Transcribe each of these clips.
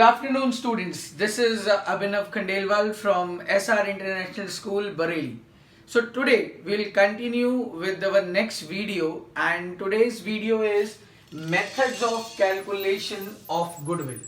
afternoon, students. This is Abhinav Khandelwal from SR International School, Bareilly. So today we'll continue with our next video, and today's video is methods of calculation of goodwill.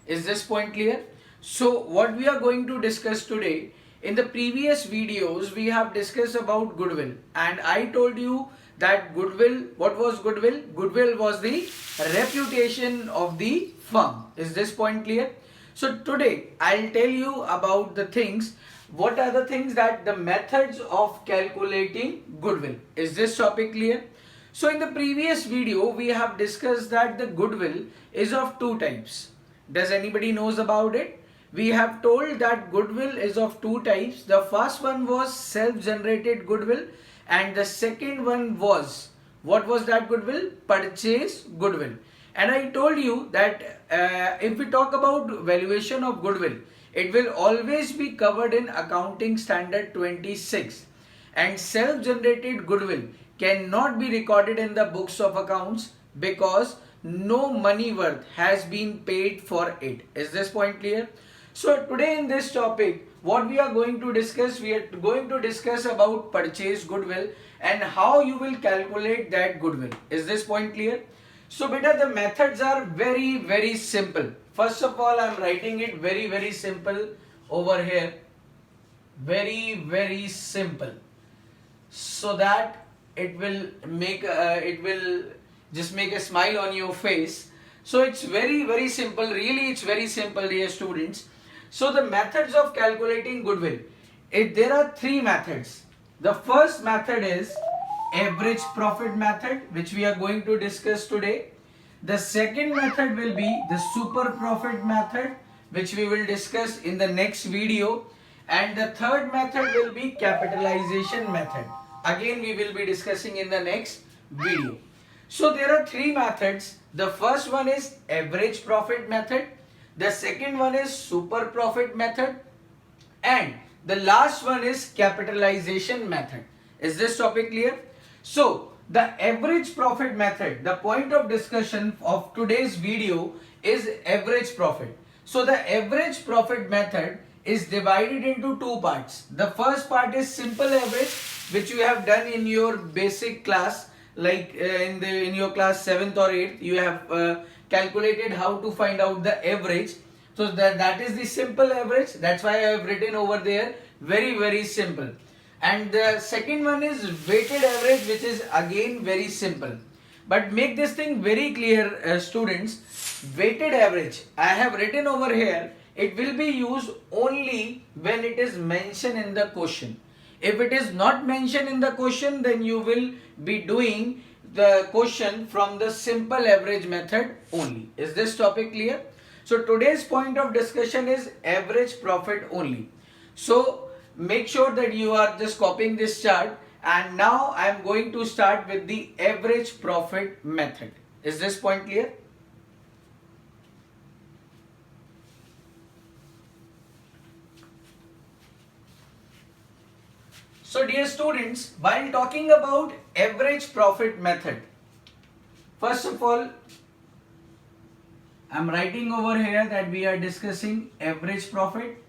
Is this point clear? So what we are going to discuss today, in the previous videos we have discussed about goodwill, and I told you that goodwill, what was goodwill? Goodwill was the reputation of the firm. Is this point clear? So today I'll tell you about the things, what are the things that the methods of calculating goodwill. Is this topic clear? So in the previous video we have discussed that the goodwill is of two types. Does anybody knows about it? We have told that goodwill is of two types. The first one was self-generated goodwill, and the second one was, what was that goodwill? Purchase goodwill. And I told you that if we talk about valuation of goodwill, it will always be covered in Accounting Standard 26, and self-generated goodwill cannot be recorded in the books of accounts because no money worth has been paid for it. Is this point clear? So today in this topic, what we are going to discuss, we are going to discuss about purchase goodwill and how you will calculate that goodwill. Is this point clear? So beta, the methods are very simple. First of all, I am writing it very simple over here. Very simple, so that it will make just make a smile on your face. So it's very simple. Really, it's very simple, dear students. So the methods of calculating goodwill, there are three methods. The first method is average profit method, which we are going to discuss today. The second method will be the super profit method, which we will discuss in the next video. And the third method will be capitalization method. Again, we will be discussing in the next video. So there are three methods. The first one is average profit method. The second one is super profit method, and the last one is capitalization method. Is this topic clear? So the average profit method, the point of discussion of today's video is average profit. So the average profit method is divided into two parts. The first part is simple average, which you have done in your basic class, like in your class 7th or 8th, you have calculated how to find out the average. So that is the simple average. That's why I have written over there very simple. And the second one is weighted average, which is again very simple. But make this thing very clear, students. Weighted average, I have written over here, it will be used only when it is mentioned in the question. If it is not mentioned in the question, then you will be doing the question from the simple average method only. Is this topic clear? So today's point of discussion is average profit only. So make sure that you are just copying this chart, and now I am going to start with the average profit method. Is this point clear? So dear students, while talking about average profit method, first of all, I am writing over here that we are discussing average profit,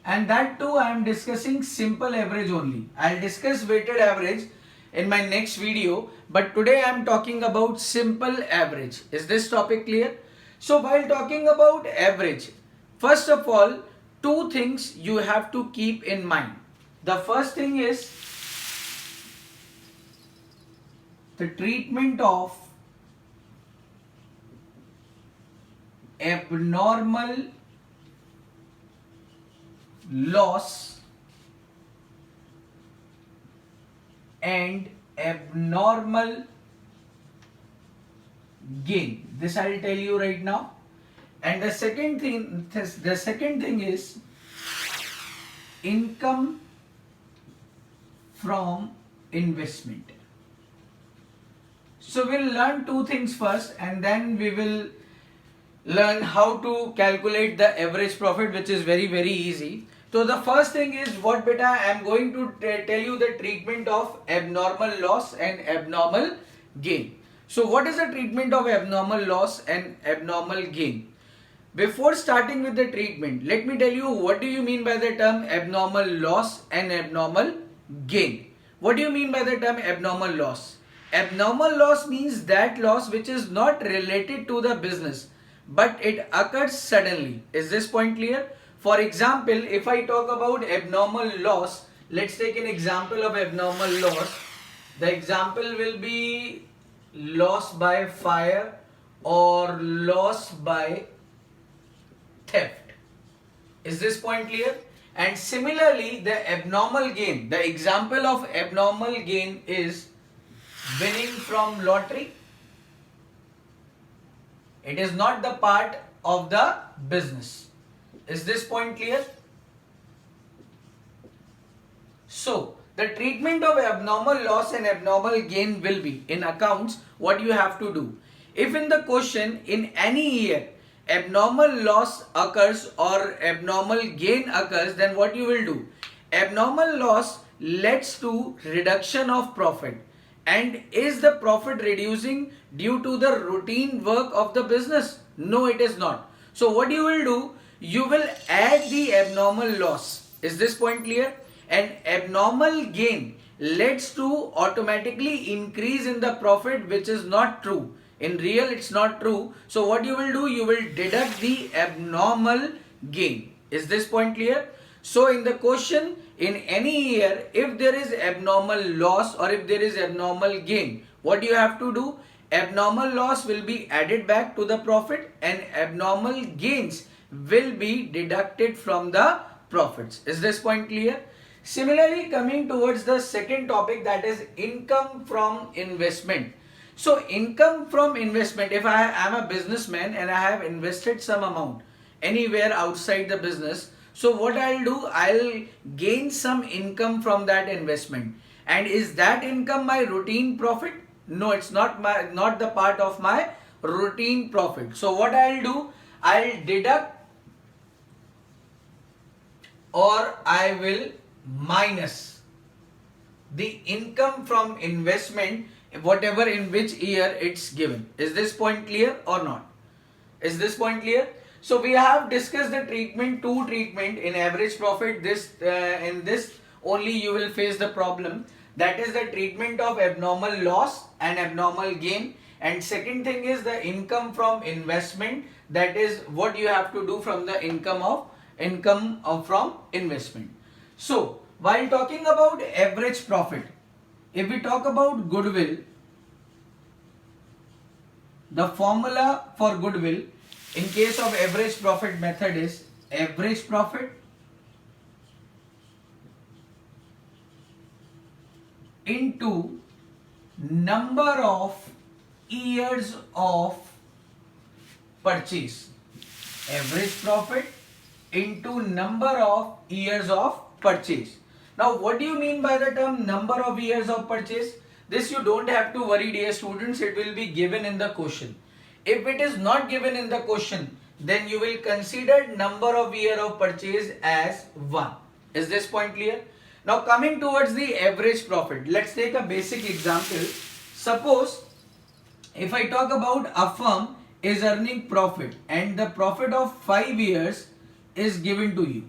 and that too I am discussing simple average only. I will discuss weighted average in my next video, but today I am talking about simple average. Is this topic clear? So while talking about average, first of all, two things you have to keep in mind. The first thing is the treatment of abnormal loss and abnormal gain. This I will tell you right now. And the second thing is income from investment. So we'll learn two things first, and then we will learn how to calculate the average profit, which is very easy. So the first thing is what beta, I am going to tell you the treatment of abnormal loss and abnormal gain. So what is the treatment of abnormal loss and abnormal gain? Before starting with the treatment, let me tell you what do you mean by the term abnormal loss and abnormal gain. What do you mean by the term abnormal loss? Abnormal loss means that loss which is not related to the business but it occurs suddenly. Is this point clear? For example, if I talk about abnormal loss, let's take an example of abnormal loss. The example will be loss by fire or loss by theft. Is this point clear? And similarly, the abnormal gain, the example of abnormal gain is winning from lottery. It is not the part of the business. Is this point clear? So, the treatment of abnormal loss and abnormal gain will be in accounts what you have to do. If in the question in any year abnormal loss occurs or abnormal gain occurs, then what you will do? Abnormal loss leads to reduction of profit. And is the profit reducing due to the routine work of the business? No, it is not. So what you will do? You will add the abnormal loss. Is this point clear? And abnormal gain leads to automatically increase in the profit, which is not true. In real, it's not true. So what you will do? You will deduct the abnormal gain. Is this point clear? So in the question, in any year, if there is abnormal loss or if there is abnormal gain, what you have to do? Abnormal loss will be added back to the profit and abnormal gains will be deducted from the profits. Is this point clear? Similarly, coming towards the second topic, that is income from investment. So income from investment, if I am a businessman and I have invested some amount anywhere outside the business, so what I'll do, I'll gain some income from that investment. And is that income my routine profit? No, it's not the part of my routine profit. So what I'll do, I'll deduct or I will minus the income from investment, whatever in which year it's given. Is this point clear or not? Is this point clear? So we have discussed the two treatment in average profit. In this only you will face the problem, that is the treatment of abnormal loss and abnormal gain. And second thing is the income from investment, that is what you have to do from the income from investment. So while talking about average profit, if we talk about goodwill, the formula for goodwill in case of average profit method is average profit into number of years of purchase. Average profit into number of years of purchase. Now what do you mean by the term number of years of purchase? This you don't have to worry, dear students, it will be given in the question. If it is not given in the question, then you will consider number of year of purchase as 1. Is this point clear? Now coming towards the average profit, let's take a basic example. Suppose if I talk about a firm is earning profit and the profit of 5 years is given to you.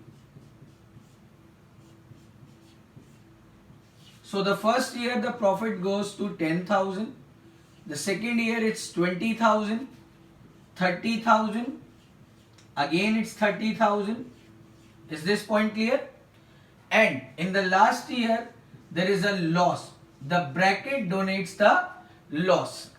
So the first year the profit goes to 10,000. The second year it's 20,000, 30,000, again it's 30,000. Is this point clear? And in the last year there is a loss. The bracket denotes the loss.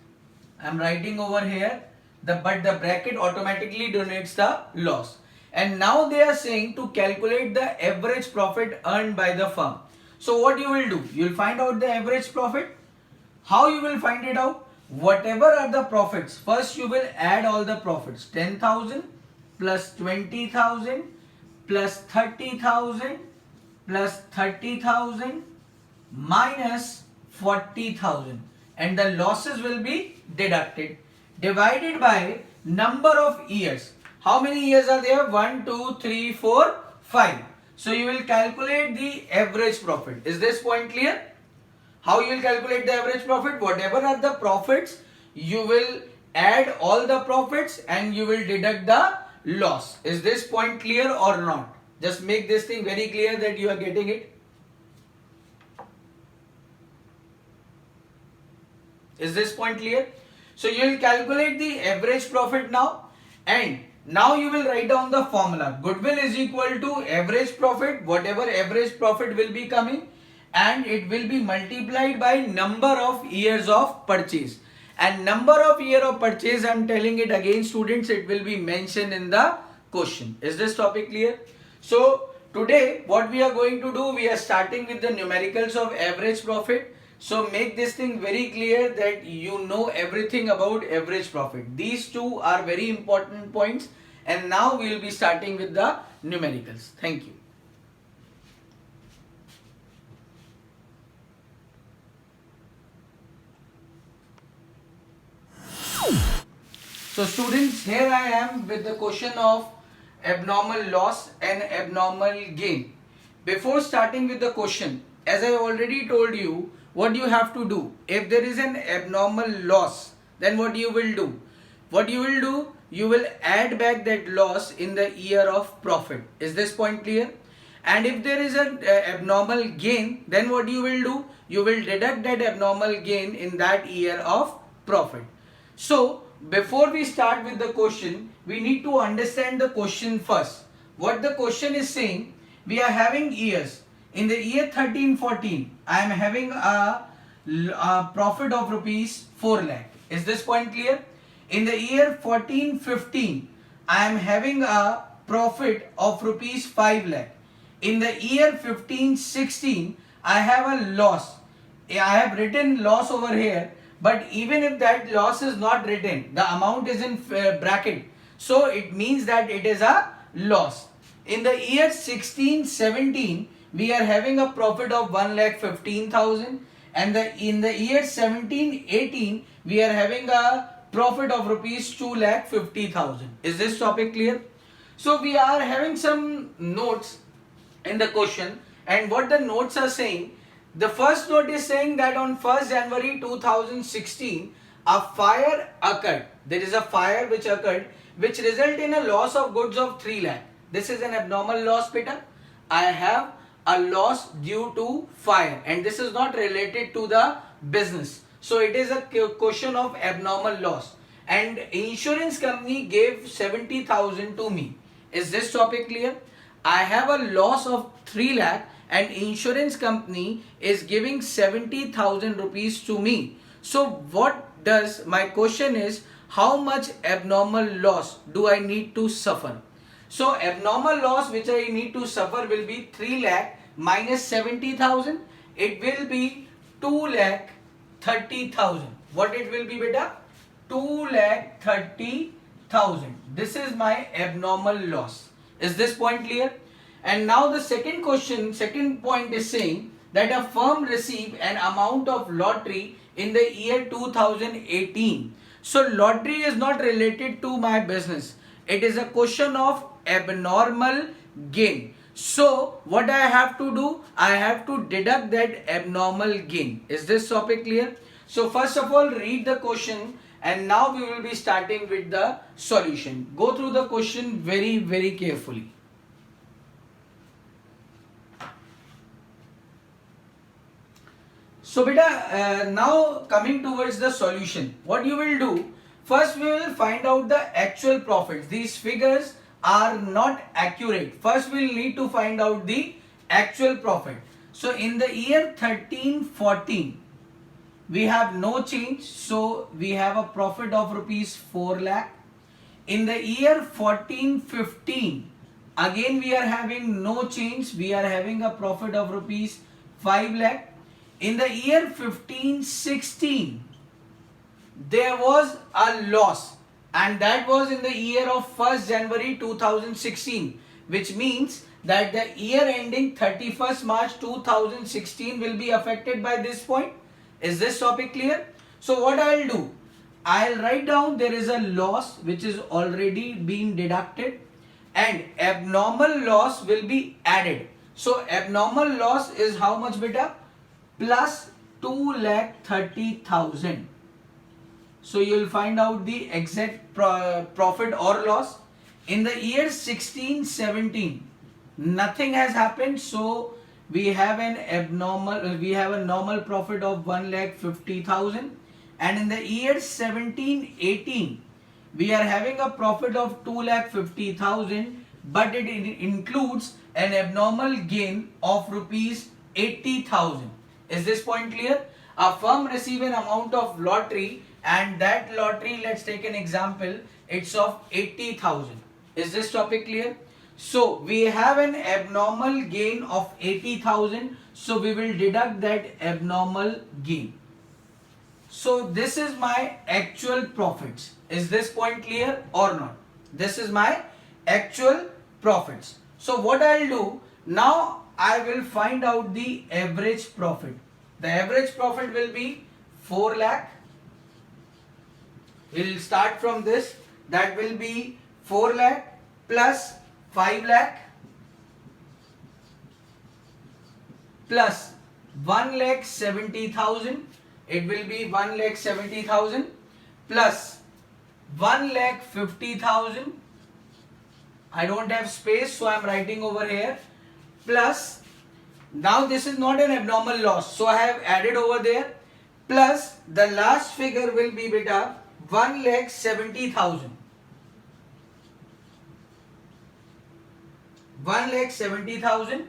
I am writing over here, but the bracket automatically denotes the loss. And now they are saying to calculate the average profit earned by the firm. So what you will do? You will find out the average profit. How you will find it out? Whatever are the profits, first you will add all the profits. 10,000 plus 20,000 plus 30,000 plus 30,000 minus 40,000, and the losses will be deducted, divided by number of years. How many years are there? 1, 2, 3, 4, 5. So you will calculate the average profit. Is this point clear? How you will calculate the average profit? Whatever are the profits, you will add all the profits and you will deduct the loss. Is this point clear or not? Just make this thing very clear that you are getting it. Is this point clear? So you will calculate the average profit now, and now you will write down the formula. Goodwill is equal to average profit, whatever average profit will be coming, and it will be multiplied by number of years of purchase. And number of year of purchase, I am telling it again students, it will be mentioned in the question. Is this topic clear? So today what we are going to do, we are starting with the numericals of average profit. So make this thing very clear that you know everything about average profit. These two are very important points, and now we will be starting with the numericals. Thank you. So students, here I am with the question of abnormal loss and abnormal gain. Before starting with the question, as I already told you, what you have to do, if there is an abnormal loss, then what you will do? What you will do, you will add back that loss in the year of profit. Is this point clear? And if there is an abnormal gain, then what you will do? You will deduct that abnormal gain in that year of profit. So before we start with the question, we need to understand the question first. What the question is saying, we are having years. In the year 13-14, I am having a profit of rupees 4 lakh. Is this point clear? In the year 14-15, I am having a profit of rupees 5 lakh. In the year 15-16, I have a loss. I have written loss over here, but even if that loss is not written, the amount is in bracket. So it means that it is a loss. In the year 16-17, we are having a profit of 1,15,000, and in the year 17-18, we are having a profit of rupees 2,50,000. Is this topic clear? So we are having some notes in the question, and what the notes are saying, the first note is saying that on 1st January 2016, a fire occurred. There is a fire which occurred, which resulted in a loss of goods of 3 lakh. This is an abnormal loss, beta. I have a loss due to fire, and this is not related to the business. So it is a question of abnormal loss, and insurance company gave 70,000 to me. Is this topic clear? I have a loss of 3 lakh and insurance company is giving 70,000 rupees to me. So what does, my question is, how much abnormal loss do I need to suffer? So abnormal loss which I need to suffer will be 3 lakh minus 70,000. It will be 2,30,000. What it will be, beta? 2,30,000. This is my abnormal loss. Is this point clear? And now the second point is saying that a firm received an amount of lottery in the year 2018. So lottery is not related to my business. It is a question of abnormal gain. So what I have to do? I have to deduct that abnormal gain. Is this topic clear? So first of all, read the question, and now we will be starting with the solution. Go through the question very, very carefully. So beta, now coming towards the solution, what you will do, first we will find out the actual profits. These figures are not accurate. First we will need to find out the actual profit. So in the year 13-14, we have no change. So we have a profit of rupees 4 lakh. In the year 14-15, again we are having no change. We are having a profit of rupees 5 lakh. In the year 15-16, there was a loss, and that was in the year of 1st January 2016, which means that the year ending 31st March 2016 will be affected by this point. Is this topic clear? So what I'll do, I'll write down there is a loss which is already been deducted, and abnormal loss will be added. So abnormal loss is how much, beta? Plus 2,30,000. So you will find out the exact profit or loss. In the year 1617, nothing has happened, so we have a normal profit of 1,50,000, and in the year 1718, we are having a profit of 2,50,000, but it includes an abnormal gain of rupees 80,000. Is this point clear? A firm receive an amount of lottery, and that lottery, let's take an example, it's of 80,000. Is this topic clear? So we have an abnormal gain of 80,000, so we will deduct that abnormal gain. So this is my actual profits. Is this point clear or not? This is my actual profits. So what I'll do now, I will find out the average profit. The average profit will be 4 lakh. We'll start from this. That will be 4 lakh plus 5 lakh plus 1,70,000. It will be 1,70,000 plus 1,50,000. I don't have space, so I am writing over here. Plus, now this is not an abnormal loss, so I have added over there. Plus, the last figure will be beta 1,70,000. 1,70,000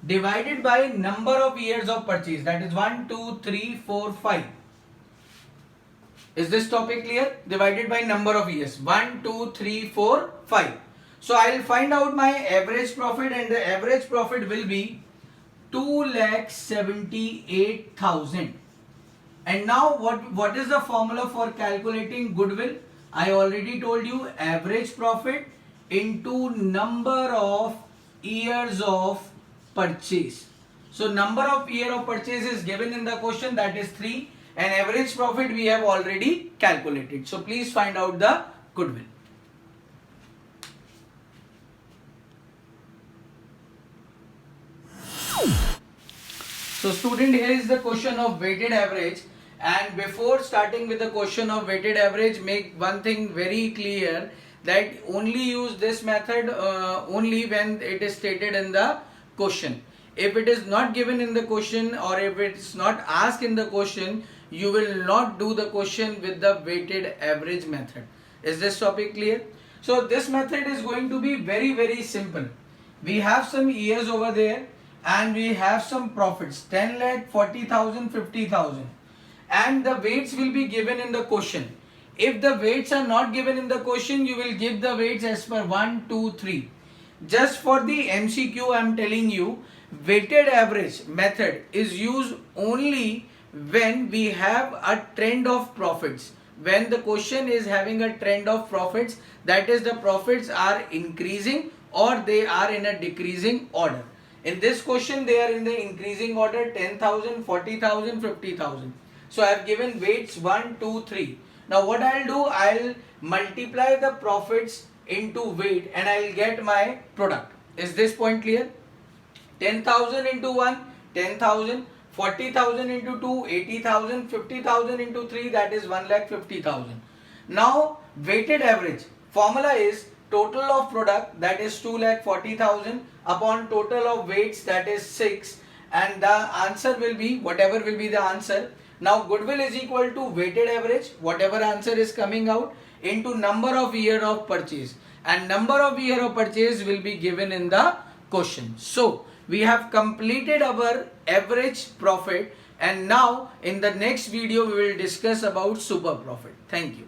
divided by number of years of purchase, that is 1, 2, 3, 4, 5. Is this topic clear? Divided by number of years, 1, 2, 3, 4, 5. So I will find out my average profit, and the average profit will be 2,78,000. And now what is the formula for calculating goodwill? I already told you, average profit into number of years of purchase. So number of year of purchase is given in the question, that is 3, and average profit we have already calculated. So please find out the goodwill. So student, here is the question of weighted average, and before starting with the question of weighted average, make one thing very clear, that only use this method only when it is stated in the question. If it is not given in the question, or if it's not asked in the question, you will not do the question with the weighted average method. Is this topic clear? So this method is going to be very simple. We have some years over there, and we have some profits, 10 lakh, 40,000, 50,000, and the weights will be given in the question. If the weights are not given in the question, you will give the weights as per 1, 2, 3. Just for the MCQ, I am telling you, weighted average method is used only when we have a trend of profits. When the question is having a trend of profits, that is, the profits are increasing or they are in a decreasing order. In this question, they are in the increasing order, 10,000, 40,000, 50,000. So I have given weights 1, 2, 3. Now what I will do, I will multiply the profits into weight and I will get my product. Is this point clear? 10,000 into 1, 10,000, 40,000 into 2, 80,000, 50,000 into 3, that is 1,50,000. Now weighted average formula is total of product, that is 2,40,000, upon total of weights, that is 6, and the answer will be whatever will be the answer. Now goodwill is equal to weighted average, whatever answer is coming out, into number of year of purchase, and number of year of purchase will be given in the question. So we have completed our average profit, and now in the next video we will discuss about super profit. Thank you.